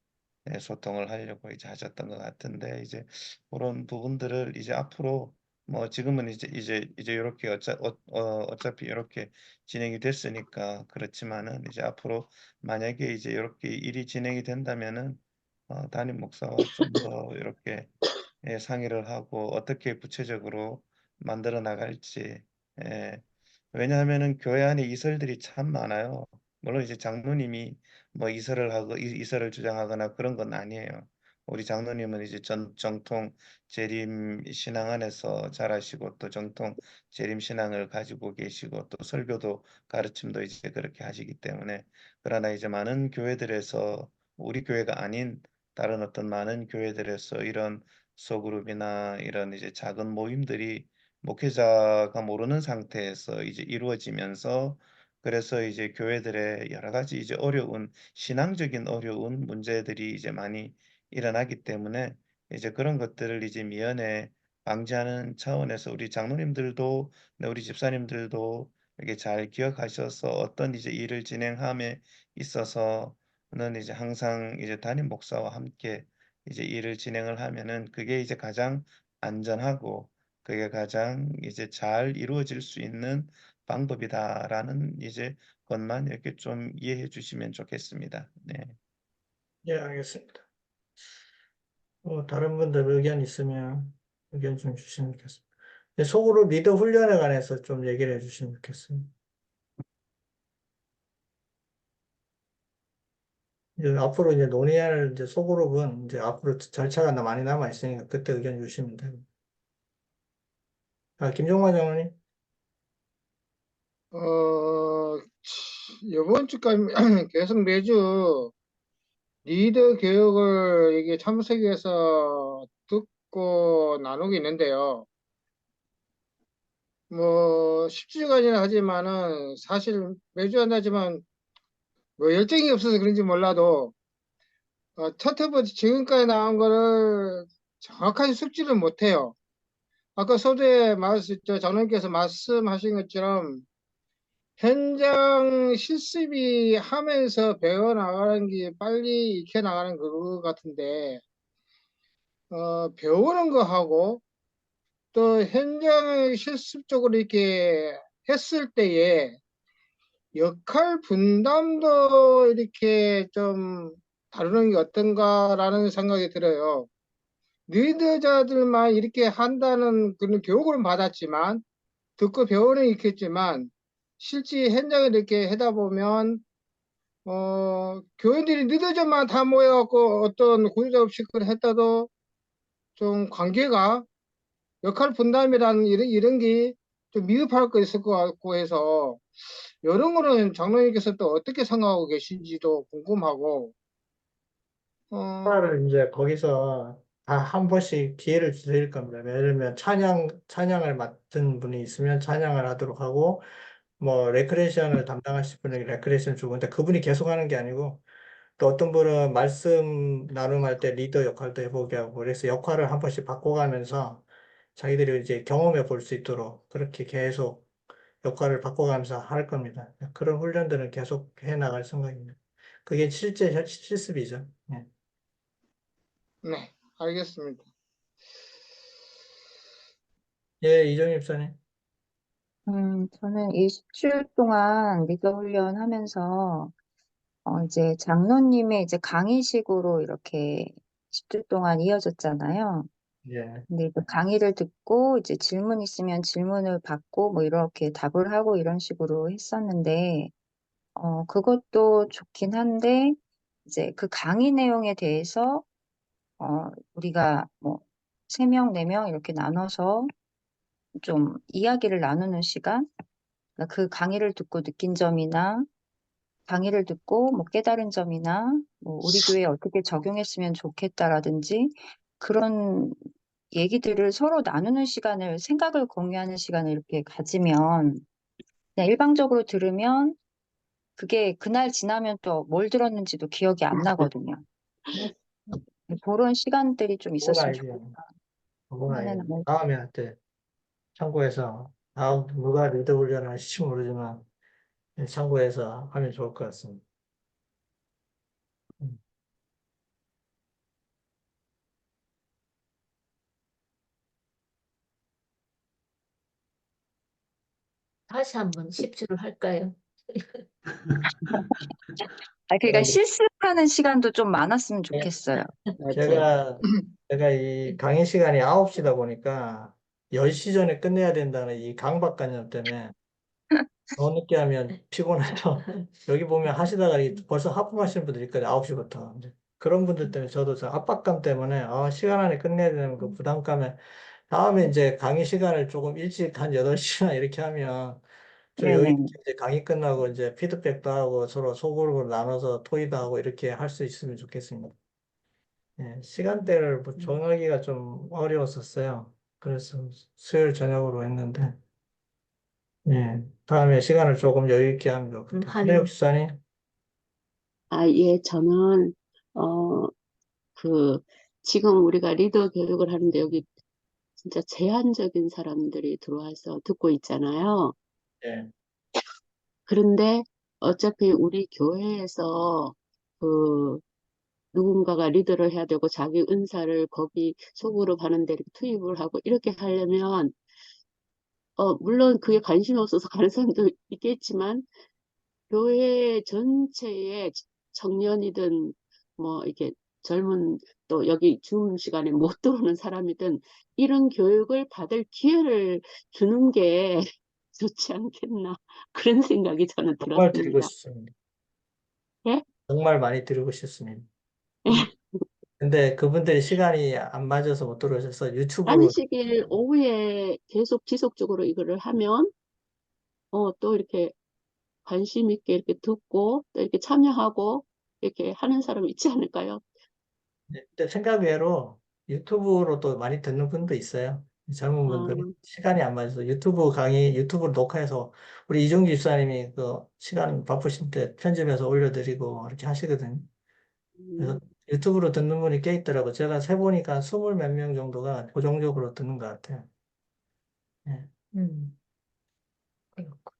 소통을 하려고 이제 하셨던 것 같은데 이제 그런 부분들을 이제 앞으로 뭐 지금은 이제 이렇게 어차피 이렇게 진행이 됐으니까 그렇지만은 이제 앞으로 만약에 이제 이렇게 일이 진행이 된다면은 담임 목사와 좀 더 이렇게 상의를 하고 어떻게 구체적으로 만들어 나갈지 예. 왜냐하면은 교회 안에 이설들이 참 많아요. 물론 이제 장로님이 뭐 이설을 하고 이설을 주장하거나 그런 건 아니에요. 우리 장로님은 이제 정통 재림 신앙 안에서 자라시고 또 정통 재림 신앙을 가지고 계시고 또 설교도 가르침도 이제 그렇게 하시기 때문에 그러나 이제 많은 교회들에서 우리 교회가 아닌 다른 어떤 많은 교회들에서 이런 소그룹이나 이런 이제 작은 모임들이 목회자가 모르는 상태에서 이제 이루어지면서 그래서 이제 교회들의 여러 가지 이제 어려운 신앙적인 어려운 문제들이 이제 많이 일어나기 때문에 이제 그런 것들을 이제 미연에 방지하는 차원에서 우리 장로님들도 우리 집사님들도 이렇게 잘 기억하셔서 어떤 이제 일을 진행함에 있어서는 이제 항상 이제 담임 목사와 함께 이제 일을 진행을 하면은 그게 이제 가장 안전하고 그게 가장 이제 잘 이루어질 수 있는 방법이다라는 이제 것만 이렇게 좀 이해해 주시면 좋겠습니다. 네. 예, 알겠습니다. 다른 분들 의견 있으면 의견 좀 주시면 좋겠습니다. 속으로 리더 훈련에 관해서 좀 얘기를 해주시면 좋겠습니다. 이제 앞으로 이제 논의할 이제 소그룹은 이제 앞으로 절차가 많이 남아 있으니까 그때 의견 주시면 됩니다. 김종관 장로님. 어, 이번 주까지 계속 매주 리더 교육을 이게 참석해서 듣고 나누고 있는데요. 뭐 10주간이나 하지만은 사실 매주 한다지만 뭐 열정이 없어서 그런지 몰라도 첫 해부터 지금까지 나온 거를 정확하게 숙지를 못해요. 아까 소두에 장로님께서 말씀하신 것처럼 현장 실습이 하면서 배워나가는 게 빨리 익혀나가는 것 같은데, 배우는 거하고 또 현장 실습적으로 이렇게 했을 때에 역할 분담도 이렇게 좀 다루는 게 어떤가라는 생각이 들어요. 리더자들만 이렇게 한다는 그런 교육을 받았지만, 듣고 배우는 있겠지만, 실제 현장을 이렇게 하다 보면 교인들이 늦어져만 다 모여갖고 어떤 구조자 없이 그걸 했다도 좀 관계가 역할 분담이라는 이런 게 좀 미흡할 거 있을 것 같고 해서 이런 거는 장로님께서 또 어떻게 생각하고 계신지도 궁금하고, 어, 하나를 이제 거기서 다 한 번씩 기회를 드릴 겁니다. 예를 들면 찬양을 맡은 분이 있으면 찬양을 하도록 하고, 뭐 레크레이션을 담당하실 분에게 레크레이션 주고, 근데 그분이 계속 하는 게 아니고 또 어떤 분은 말씀 나눔할 때 리더 역할도 해보게 하고, 그래서 역할을 한 번씩 바꿔가면서 자기들이 이제 경험해 볼 수 있도록 그렇게 계속 역할을 바꿔가면서 할 겁니다. 그런 훈련들은 계속 해 나갈 생각입니다. 그게 실제 실습이죠. 예. 네, 알겠습니다. 예, 이정희 입사님. 저는 이 10주 동안 리더 훈련 하면서, 이제 장로님의 이제 강의식으로 이렇게 10주 동안 이어졌잖아요. 예. 근데 그 강의를 듣고 이제 질문 있으면 질문을 받고 뭐 이렇게 답을 하고 이런 식으로 했었는데, 그것도 좋긴 한데, 이제 그 강의 내용에 대해서, 우리가 뭐, 3명, 4명 이렇게 나눠서 좀 이야기를 나누는 시간? 그러니까 그 강의를 듣고 느낀 점이나, 강의를 듣고 뭐 깨달은 점이나, 뭐 우리 교회에 어떻게 적용했으면 좋겠다라든지, 그런 얘기들을 서로 나누는 시간을, 생각을 공유하는 시간을 이렇게 가지면, 그냥 일방적으로 들으면 그게 그날 지나면 또 뭘 들었는지도 기억이 안 나거든요. 그런 시간들이 좀 좋은 있었으면 아이디어. 좋겠다 좋은 하는 아이디어. 다음에 한테 참고해서, 다음 누가 리더 훈련을 하실지 모르지만 참고해서 하면 좋을 것 같습니다. 음. 다시 한번 10주를 할까요? 그러니까 실습하는 시간도 좀 많았으면 좋겠어요. 맞아요. 제가 이 강의 시간이 9시다 보니까 10시 전에 끝내야 된다는 이 강박관념 때문에 너무 늦게 하면 피곤해서 여기 보면 하시다가 벌써 하품하시는 분들이 있거든요. 9시부터. 그런 분들 때문에 저도 저 압박감 때문에 시간 안에 끝내야 되는 그 부담감에 다음에 이제 강의 시간을 조금 일찍 한 8시나 이렇게 하면 좀 여유 네네. 있게 이제 강의 끝나고 이제 피드백도 하고 서로 소그룹으로 나눠서 토의도 하고 이렇게 할 수 있으면 좋겠습니다. 예, 시간대를 뭐 정하기가 좀 어려웠었어요. 그래서 수요일 저녁으로 했는데, 예, 다음에 시간을 조금 여유 있게 하면 좋겠다. 한혜욱 집사님, 예, 저는, 어, 그, 지금 우리가 리더 교육을 하는데 여기 진짜 제한적인 사람들이 들어와서 듣고 있잖아요. 예, 그런데 어차피 우리 교회에서 그, 누군가가 리더를 해야 되고 자기 은사를 거기 소그룹 하는데 이렇게 투입을 하고 이렇게 하려면, 물론 그게 관심이 없어서 가는 사람도 있겠지만, 교회 전체의 청년이든 뭐 이렇게 젊은 또 여기 주임 시간에 못 들어오는 사람이든 이런 교육을 받을 기회를 주는 게 좋지 않겠나 그런 생각이 저는 정말 드리고 들었습니다. 싶습니다. 예? 정말 많이 드리고 싶습니다. 근데 그분들이 시간이 안 맞아서 못 들어오셔서 유튜브로, 안식일 오후에 계속 지속적으로 이거를 하면 또 이렇게 관심 있게 이렇게 듣고 또 이렇게 참여하고 이렇게 하는 사람 있지 않을까요? 근데 생각 외로 유튜브로 또 많이 듣는 분도 있어요. 젊은 분들이 음, 시간이 안 맞아서 유튜브 강의, 유튜브로 녹화해서 우리 이종기 집사님이 그 시간 바쁘실 때 편집해서 올려드리고 이렇게 하시거든요. 그래서 음. 유튜브로 듣는 분이 꽤 있더라고. 제가 세보니까 20 몇 명 정도가 고정적으로 듣는 것 같아요. 예. 그렇고.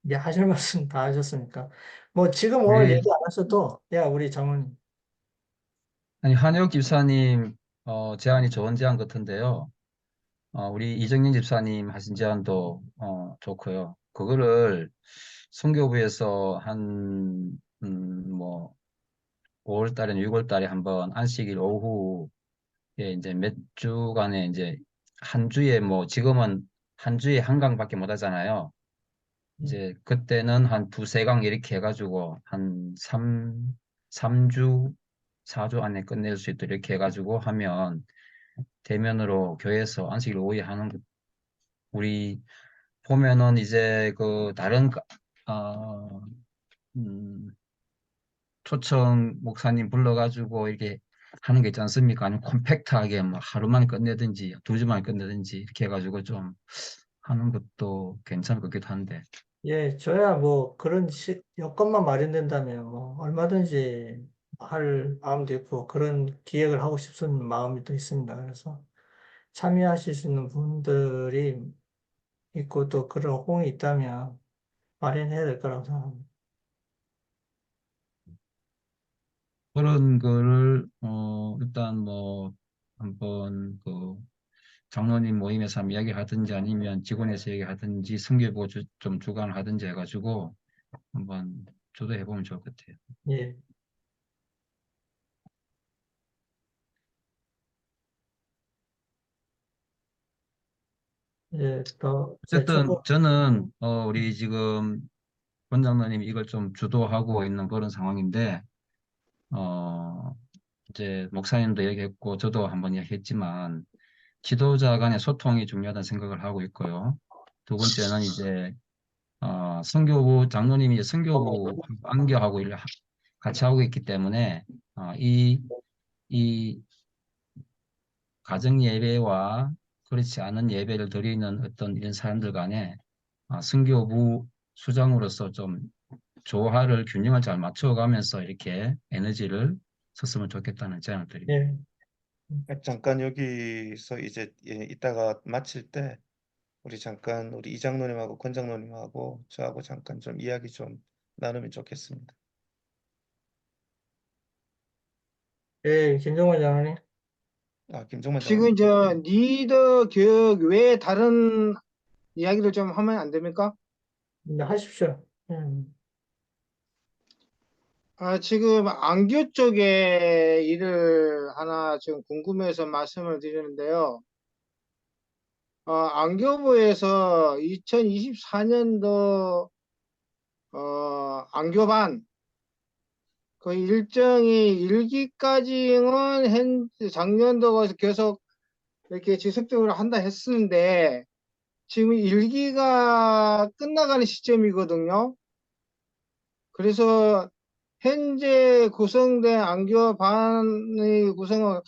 이제 하실 말씀 다 하셨으니까. 뭐 지금 오늘 우리 얘기 안 하셔도, 야, 우리 장모님. 아니 한혁 집사님 제안이 좋은 제안 같은데요. 우리 이정민 집사님 하신 제안도 좋고요. 그거를 선교부에서 뭐 5월 달에는 6월 달에 한번 안식일 오후에 이제 몇 주간에 이제 한 주에 뭐 지금은 한 주에 한 강밖에 못 하잖아요. 이제 그때는 한 두세 강 이렇게 해가지고 한 3주, 4주 안에 끝낼 수 있도록 이렇게 해가지고 하면 대면으로 교회에서 안식일 오후에 하는 거 우리 보면은 이제 그 다른 어, 음, 초청 목사님 불러가지고 이렇게 하는 게 있지 않습니까? 아니면 콤팩트하게 뭐 하루 만에 끝내든지 2주 만에 끝내든지 이렇게 해가지고 좀 하는 것도 괜찮을 것 같기도 한데. 예, 저야 뭐 그런 여건만 마련된다면 뭐 얼마든지 할 마음도 있고 그런 기획을 하고 싶은 마음이 또 있습니다. 그래서 참여하실 수 있는 분들이 있고 또 그런 호응이 있다면 마련해야 될 거라고 생각합니다. 그런 거를 일단 뭐 한번 그 장로님 모임에서 한번 이야기하든지 아니면 직원에서 얘기하든지 선교부 좀 주관을 하든지 해가지고 한번 주도해 보면 좋을 것 같아요. 예, 이제 또 어쨌든 제초도 저는 우리 지금 원장로님이 이걸 좀 주도하고 있는 그런 상황인데 어 이제 목사님도 얘기했고 저도 한번 얘기했지만 지도자 간의 소통이 중요하다는 생각을 하고 있고요. 두 번째는 이제 선교부 장로님이 이제 선교부 안교하고 일을 같이 하고 있기 때문에 이 가정 예배와 그렇지 않은 예배를 드리는 어떤 이런 사람들 간에 선교부 수장으로서 좀 조화를 균형을 잘 맞춰가면서 이렇게 에너지를 썼으면 좋겠다는 제안을 드립니다. 예, 잠깐 여기서 이제 이따가 마칠 때 우리 잠깐 우리 이장로님하고 권장로님하고 저하고 잠깐 좀 이야기 좀 나누면 좋겠습니다. 예, 김정관 장관님, 김종만 지금 장로님. 저 리더 교육 외에 다른 이야기를 좀 하면 안 됩니까? 이제 하십시오. 지금 안교 쪽에 일을 하나 지금 궁금해서 말씀을 드리는데요. 안교부에서 2024년도 안교반 그 일정이 1기까지는 작년도에서 계속 이렇게 지속적으로 한다 했었는데 지금 1기가 끝나가는 시점이거든요. 그래서 현재 구성된 안교반의 구성은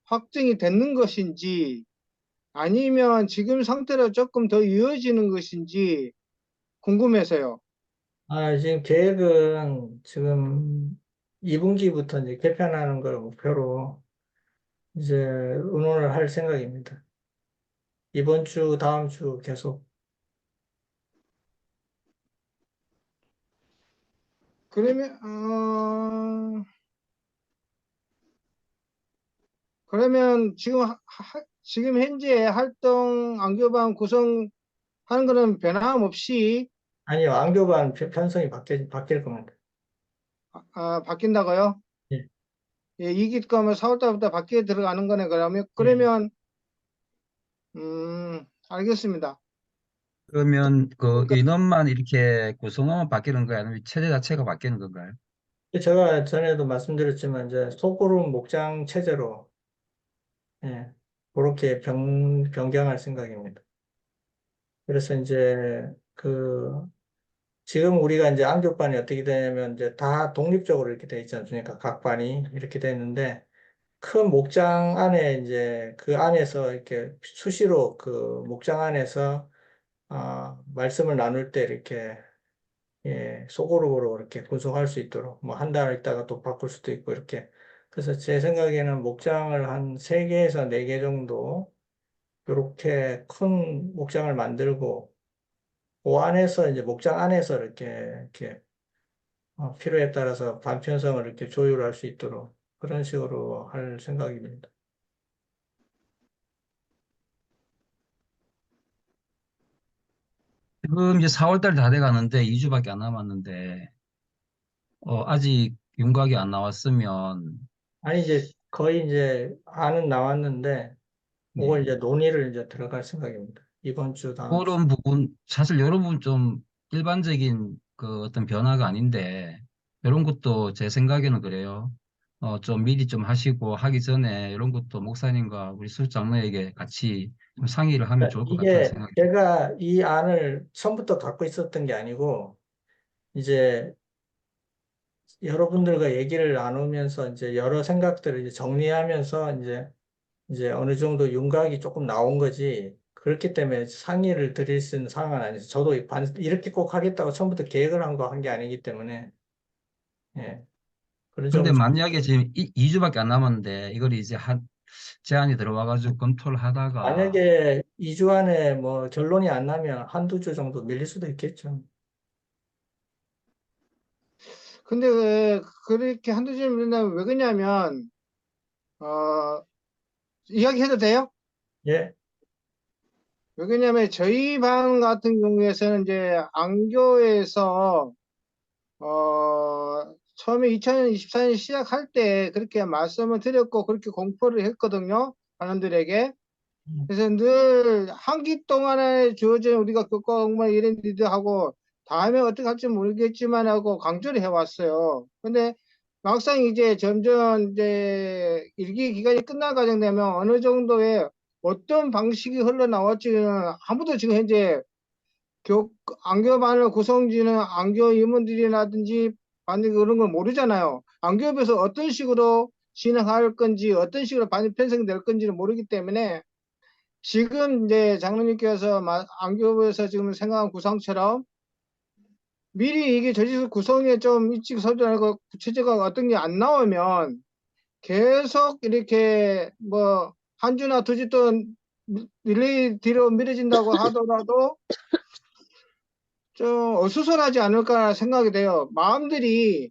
확정이 됐는 것인지 아니면 지금 상태로 조금 더 이어지는 것인지 궁금해서요. 지금 계획은 지금 2분기부터 이제 개편하는 걸 목표로 이제 의논을 할 생각입니다. 이번 주, 다음 주 계속. 그러면 그러면 지금 현재 활동 안교반 구성하는 거는 변함없이 아니요, 안교반 편성이 바뀔 겁니다. 바뀐다고요? 예, 예, 이기 거면 4월 달부터 바뀌어 들어가는 거네. 그러면 예. 알겠습니다. 그러면 그 그, 인원만 이렇게 구성원만 바뀌는 거야? 아니면 체제 자체가 바뀌는 건가요? 제가 전에도 말씀드렸지만 이제 소그룹 목장 체제로 예, 그렇게 변경할 생각입니다. 그래서 이제 지금 우리가 이제 안교반이 어떻게 되냐면 이제 다 독립적으로 이렇게 돼 있지 않습니까? 각 반이 이렇게 돼 있는데 큰 목장 안에 이제 그 안에서 이렇게 수시로 그 목장 안에서 말씀을 나눌 때 이렇게 예, 소그룹으로 이렇게 분석할 수 있도록 뭐 한 달 있다가 또 바꿀 수도 있고 이렇게 그래서 제 생각에는 목장을 한 3개에서 4개 정도 이렇게 큰 목장을 만들고 그 안에서 이제 목장 안에서 이렇게 필요에 따라서 반편성을 이렇게 조율할 수 있도록 그런 식으로 할 생각입니다. 지금 이제 4월 달이 다 돼 가는데 2주밖에 안 남았는데 아직 윤곽이 안 나왔으면 아니 이제 거의 이제 안은 나왔는데 그걸 네. 이제 논의를 이제 들어갈 생각입니다. 이번 주, 다음 주. 그런 부분 사실 여러분 좀 일반적인 그 어떤 변화가 아닌데 이런 것도 제 생각에는 그래요. 좀 미리 좀 하시고 하기 전에 이런 것도 목사님과 우리 수장로에게 같이 좀 상의를 하면 좋을 것 같다는 이게 생각이 듭니다. 제가 이 안을 처음부터 갖고 있었던 게 아니고, 이제 여러분들과 얘기를 나누면서 이제 여러 생각들을 이제 정리하면서 이제 어느 정도 윤곽이 조금 나온 거지. 그렇기 때문에 상의를 드릴 수 있는 상황은 아니죠. 저도 이렇게 꼭 하겠다고 처음부터 계획을 한 게 아니기 때문에, 예, 그런 근데 점은 좀. 만약에 지금 2주밖에 안 남았는데 이걸 이제 제안이 들어와가지고 검토를 하다가 만약에 2주 안에 뭐 결론이 안 나면 한두 주 정도 밀릴 수도 있겠죠. 근데 왜 그렇게 한두 점 된다면 왜 그러냐면, 어, 이야기해도 돼요? 예, 왜 그러냐면 저희 반 같은 경우에서는 이제 안교에서 처음에 2024년 시작할 때 그렇게 말씀을 드렸고 그렇게 공포를 했거든요. 반원들에게. 그래서 늘 한 기 동안에 주어진 우리가 교과 공부 이런 일들하고 다음에 어떻게 할지 모르겠지만 하고 강조를 해왔어요. 근데 막상 이제 점점 이제 일기 기간이 끝날 과정 되면 어느 정도의 어떤 방식이 흘러나올지는 아무도 지금 현재 안교반을 구성지는 안교 임원들이라든지 반대 그런 걸 모르잖아요. 안교에서 어떤 식으로 진행할 건지 어떤 식으로 반이 편성될 건지를 모르기 때문에 지금 이제 장로님께서 안교부에서 지금 생각한 구상처럼 미리 이게 저지수 구성에 좀 일찍 설정하고 구체적으로 어떤 게 안 나오면 계속 이렇게 뭐 한 주나 두 주 동안 릴레이 뒤로 미뤄진다고 하더라도 좀 어수선하지 않을까 생각이 돼요. 마음들이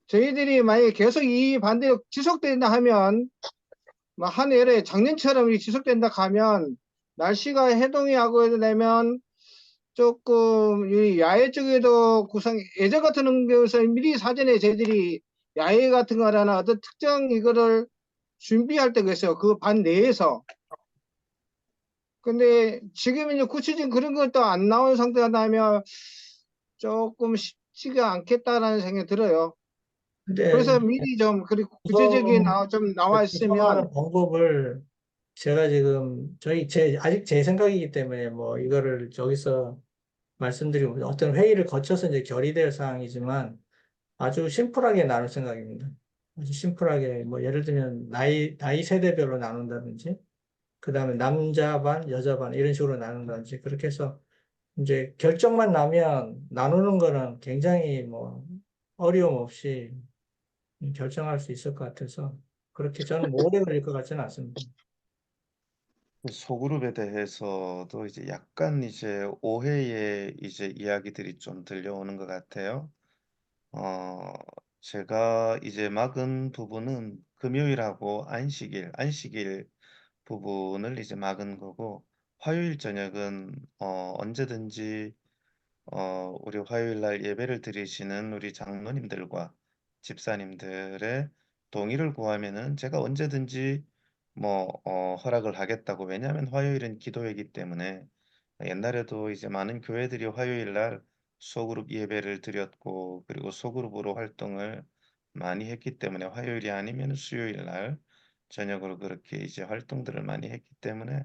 저희들이 만약에 계속 이 반대가 지속된다 하면 뭐 한 해에 작년처럼 이렇게 지속된다 하면 날씨가 해동이 하고 되면 조금 이 야외 쪽에도 예전 같은 경우에서 미리 사전에 저희들이 야외 같은 거라나 어떤 특정 이거를 준비할 때가 있어요. 그 반 내에서. 근데 지금 이제 구체적인 그런 것도 안 나온 상태가 나면 조금 쉽지가 않겠다라는 생각이 들어요. 근데 그래서 미리 좀 그리고 구체적인 구성, 좀 나와 있으면 구성하는 방법을 제가 지금 아직 제 생각이기 때문에 뭐 이거를 저기서 말씀드리고 어떤 회의를 거쳐서 이제 결의될 사항이지만 아주 심플하게 나눌 생각입니다. 아주 심플하게 뭐 예를 들면 나이 세대별로 나눈다든지 그다음에 남자 반, 여자 반 이런 식으로 나눈다든지 그렇게 해서 이제 결정만 나면 나누는 거는 굉장히 뭐 어려움 없이 결정할 수 있을 것 같아서 그렇게 저는 뭐 오래 걸릴 것 같지는 않습니다. 그 소그룹에 대해서도 이제 약간 이제 오해의 이제 이야기들이 좀 들려오는 것 같아요. 어, 제가 이제 막은 부분은 금요일하고 안식일 부분을 이제 막은 거고, 화요일 저녁은 언제든지 우리 화요일 날 예배를 드리시는 우리 장로님들과 집사님들의 동의를 구하면은 제가 언제든지 뭐 허락을 하겠다고. 왜냐하면 화요일은 기도회이기 때문에. 옛날에도 이제 많은 교회들이 화요일 날 소그룹 예배를 드렸고, 그리고 소그룹으로 활동을 많이 했기 때문에 화요일이 아니면 수요일 날 저녁으로 그렇게 이제 활동들을 많이 했기 때문에.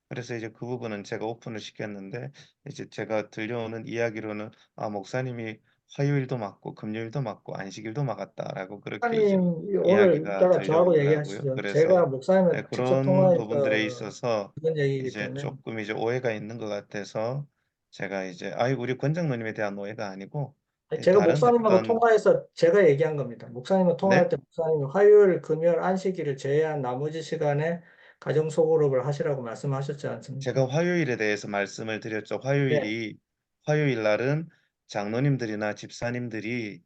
그래서 이제 그 부분은 제가 오픈을 시켰는데, 이제 제가 들려오는 이야기로는 목사님이 화요일도 맞고 금요일도 맞고 안식일도 막았다라고 그렇게 이제 목사님 오늘 이야기가 이따가 저하고 들려오더라고요. 얘기하시죠. 제가 그래서 목사님을 직접 그런 부분들에 통화해서 있어서 그런 얘기이기 이제 때문에 조금 이제 오해가 있는 것 같아서, 제가 이제 우리 권장로님에 대한 오해가 아니고 제가 다른 목사님하고 어떤. 통화해서 제가 얘기한 겁니다. 목사님과 통화할 네? 때 목사님이 화요일, 금요일, 안식일을 제외한 나머지 시간에 가정 소그룹을 하시라고 말씀하셨지 않습니까? 제가 화요일에 대해서 말씀을 드렸죠. 네. 화요일 날은 장로님들이나 집사님들이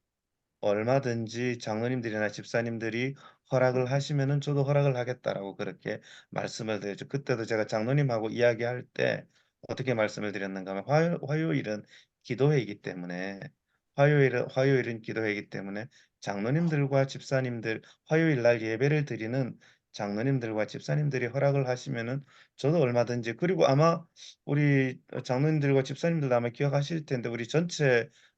얼마든지 장로님들이나 집사님들이 허락을 하시면은 저도 허락을 하겠다라고 그렇게 말씀을 드렸죠. 그때도 제가 장로님하고 이야기할 때 어떻게 말씀을 드렸는가 하면, 화요일은 기도회이기 때문에, 화요일은 기도회이기 때문에 장로님들과 집사님들, 화요일 날 예배를 드리는 장로님들과 집사님들이 허락을 하시면은 저도 얼마든지. 그리고 아마 우리 장로님들과 집사님들 아마 기억하실 텐데,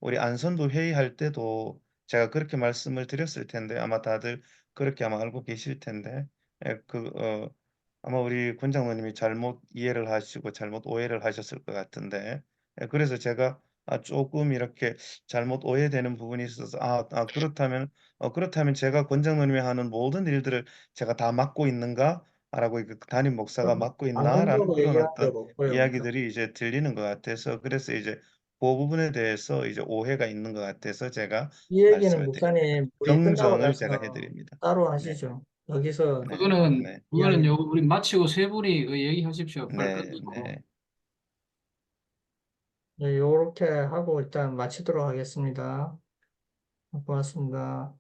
우리 안선도 회의할 때도 제가 그렇게 말씀을 드렸을 텐데 아마 다들 그렇게 아마 알고 계실 텐데 예, 아마 우리 군장로님이 잘못 이해를 하시고 잘못 오해를 하셨을 것 같은데 예, 그래서 제가 조금 이렇게 잘못 오해되는 부분이 있어서 그렇다면 제가 권장로님이 하는 모든 일들을 제가 다 맡고 있는가라고 그 담임 목사가 맡고 있나라는 방송적으로 그런 얘기한 적 어떤 없고요. 이야기들이 이제 들리는 것 같아서 그래서 이제 그 부분에 대해서 이제 오해가 있는 것 같아서 제가 이 얘기는 말씀을 드립니다. 목사님 우리 끝나고 정정을 제가 나서 해드립니다. 따로 네, 하시죠. 여기서 네, 네, 이야기. 그거는요, 우리 마치고 세 분이 그 얘기하십시오. 빨리 네, 끝내고. 네. 네, 요렇게 하고 일단 마치도록 하겠습니다. 고맙습니다.